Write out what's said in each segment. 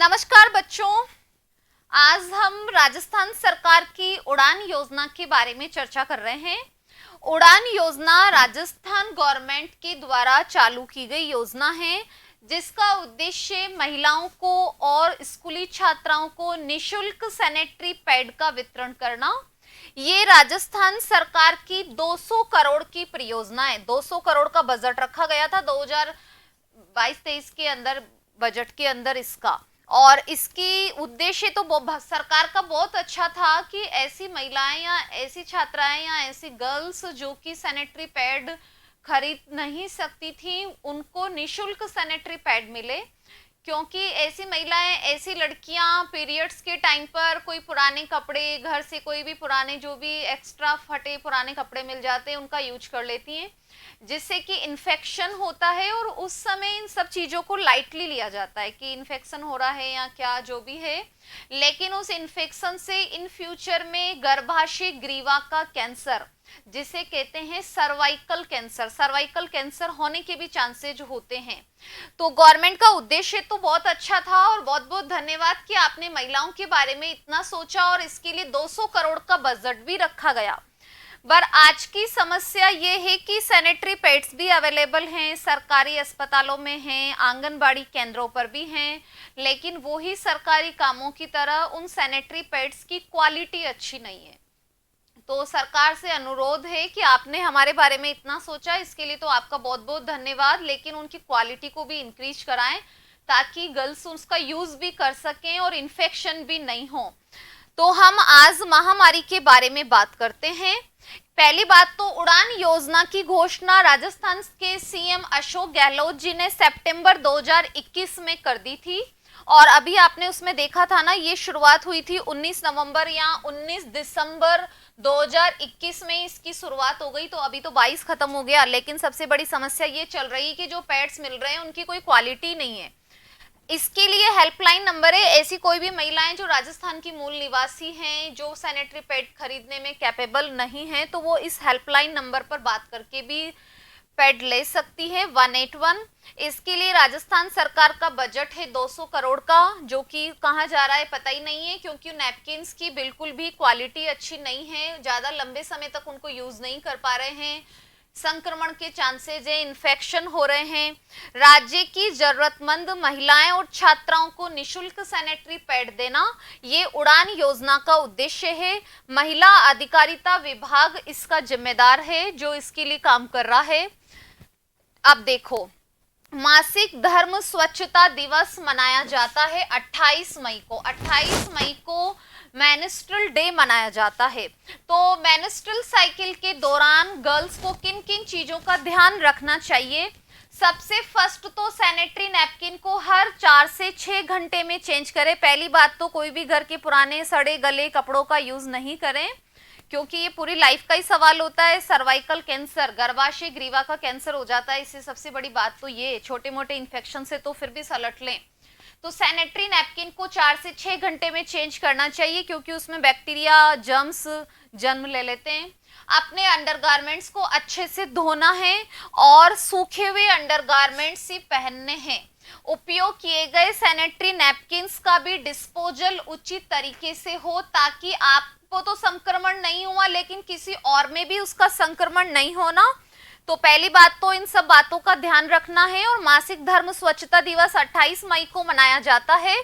नमस्कार बच्चों, आज हम राजस्थान सरकार की उड़ान योजना के बारे में चर्चा कर रहे हैं। उड़ान योजना राजस्थान गवर्नमेंट के द्वारा चालू की गई योजना है जिसका उद्देश्य महिलाओं को और स्कूली छात्राओं को निशुल्क सैनिटरी पैड का वितरण करना। ये राजस्थान सरकार की 200 करोड़ की परियोजना है। 200 करोड़ का बजट रखा गया था 2022-23 के अंदर, बजट के अंदर इसका। और इसकी उद्देश्य तो सरकार का बहुत अच्छा था कि ऐसी महिलाएं या ऐसी छात्राएं या ऐसी गर्ल्स जो कि सैनिटरी पैड खरीद नहीं सकती थी उनको निशुल्क सैनिटरी पैड मिले, क्योंकि ऐसी महिलाएं, ऐसी लड़कियां पीरियड्स के टाइम पर कोई पुराने कपड़े, घर से कोई भी पुराने जो भी एक्स्ट्रा फटे पुराने कपड़े मिल जाते हैं उनका यूज कर लेती हैं, जिससे कि इन्फेक्शन होता है। और उस समय इन सब चीज़ों को लाइटली लिया जाता है कि इन्फेक्शन हो रहा है या क्या जो भी है, लेकिन उस इन्फेक्शन से इन फ्यूचर में गर्भाशय ग्रीवा का कैंसर, जिसे कहते हैं सर्वाइकल कैंसर, सर्वाइकल कैंसर होने के भी चांसेज होते हैं। तो गवर्नमेंट का उद्देश्य तो बहुत अच्छा था और बहुत बहुत धन्यवाद कि आपने महिलाओं के बारे में इतना सोचा और इसके लिए 200 करोड़ का बजट भी रखा गया। पर आज की समस्या ये है कि सैनिटरी पैड्स भी अवेलेबल हैं, सरकारी अस्पतालों में हैं, आंगनबाड़ी केंद्रों पर भी हैं, लेकिन वो ही सरकारी कामों की तरह उन सैनिटरी पैड्स की क्वालिटी अच्छी नहीं है। तो सरकार से अनुरोध है कि आपने हमारे बारे में इतना सोचा, इसके लिए तो आपका बहुत बहुत धन्यवाद, लेकिन उनकी क्वालिटी को भी इंक्रीज कराएं ताकि गर्ल्स उसका यूज भी कर सकें और इन्फेक्शन भी नहीं हो। तो हम आज महामारी के बारे में बात करते हैं। पहली बात तो उड़ान योजना की घोषणा राजस्थान के सीएम अशोक गहलोत जी ने सितंबर 2021 में कर दी थी और अभी आपने उसमें देखा था ना, ये शुरुआत हुई थी 19 नवंबर या 19 दिसंबर 2021 में इसकी शुरुआत हो गई। तो अभी तो 22 खत्म हो गया, लेकिन सबसे बड़ी समस्या ये चल रही है कि जो पैड्स मिल रहे हैं उनकी कोई क्वालिटी नहीं है। इसके लिए हेल्पलाइन नंबर है। ऐसी कोई भी महिलाएं जो राजस्थान की मूल निवासी हैं, जो सैनिटरी पैड खरीदने में कैपेबल नहीं है, तो वो इस हेल्पलाइन नंबर पर बात करके भी पैड ले सकती है 181। इसके लिए राजस्थान सरकार का बजट है 200 करोड़ का, जो कि कहाँ जा रहा है पता ही नहीं है, क्योंकि नैपकिन्स की बिल्कुल भी क्वालिटी अच्छी नहीं है, ज़्यादा लंबे समय तक उनको यूज नहीं कर पा रहे हैं, संक्रमण के चांसेज है, इन्फेक्शन हो रहे हैं। राज्य की जरूरतमंद महिलाएं और छात्राओं को निशुल्क सैनिटरी पैड देना, ये उड़ान योजना का उद्देश्य है। महिला अधिकारिता विभाग इसका जिम्मेदार है जो इसके लिए काम कर रहा है। अब देखो, मासिक धर्म स्वच्छता दिवस मनाया जाता है 28 मई को। 28 मई को मेंस्ट्रुअल डे मनाया जाता है। तो मेंस्ट्रुअल साइकिल के दौरान गर्ल्स को किन किन चीजों का ध्यान रखना चाहिए? सबसे फर्स्ट तो सैनिटरी नैपकिन को हर 4 से 6 घंटे में चेंज करें। पहली बात तो कोई भी घर के पुराने सड़े गले कपड़ों का यूज नहीं करें, क्योंकि ये पूरी लाइफ का ही सवाल होता है। सर्वाइकल कैंसर, गर्भाशय ग्रीवा का कैंसर हो जाता है। इससे सबसे बड़ी बात तो ये, छोटे मोटे इन्फेक्शन से तो फिर भी सलट लें। तो सैनिटरी नैपकिन को 4 से 6 घंटे में चेंज करना चाहिए, क्योंकि उसमें बैक्टीरिया, जर्म्स जन्म ले लेते हैं। अपने अंडरगारमेंट्स को अच्छे से धोना है और सूखे हुए अंडरगारमेंट्स ही पहनने हैं। उपयोग किए गए सैनिटरी नैपकिन्स का भी डिस्पोजल उचित तरीके से हो, ताकि आपको तो संक्रमण नहीं हुआ लेकिन किसी और में भी उसका संक्रमण नहीं होना। तो पहली बात तो इन सब बातों का ध्यान रखना है। और मासिक धर्म स्वच्छता दिवस 28 मई को मनाया जाता है।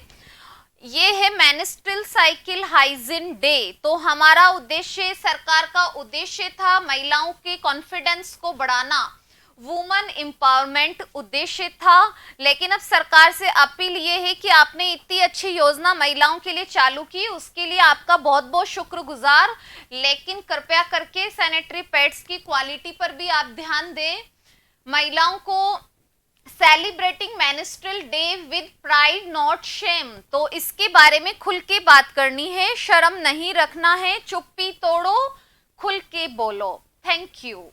ये है मेंस्ट्रुअल साइकिल हाइजीन डे। तो हमारा उद्देश्य, सरकार का उद्देश्य था महिलाओं के कॉन्फिडेंस को बढ़ाना, वुमन एम्पावरमेंट उद्देश्य था। लेकिन अब सरकार से अपील ये है कि आपने इतनी अच्छी योजना महिलाओं के लिए चालू की, उसके लिए आपका बहुत बहुत शुक्रगुजार, लेकिन कृपया करके सैनिटरी पैड्स की क्वालिटी पर भी आप ध्यान दें। महिलाओं को celebrating menstrual day with pride not shame, तो इसके बारे में खुल के बात करनी है, शर्म नहीं रखना है, चुप्पी तोड़ो, खुल के बोलो। Thank you.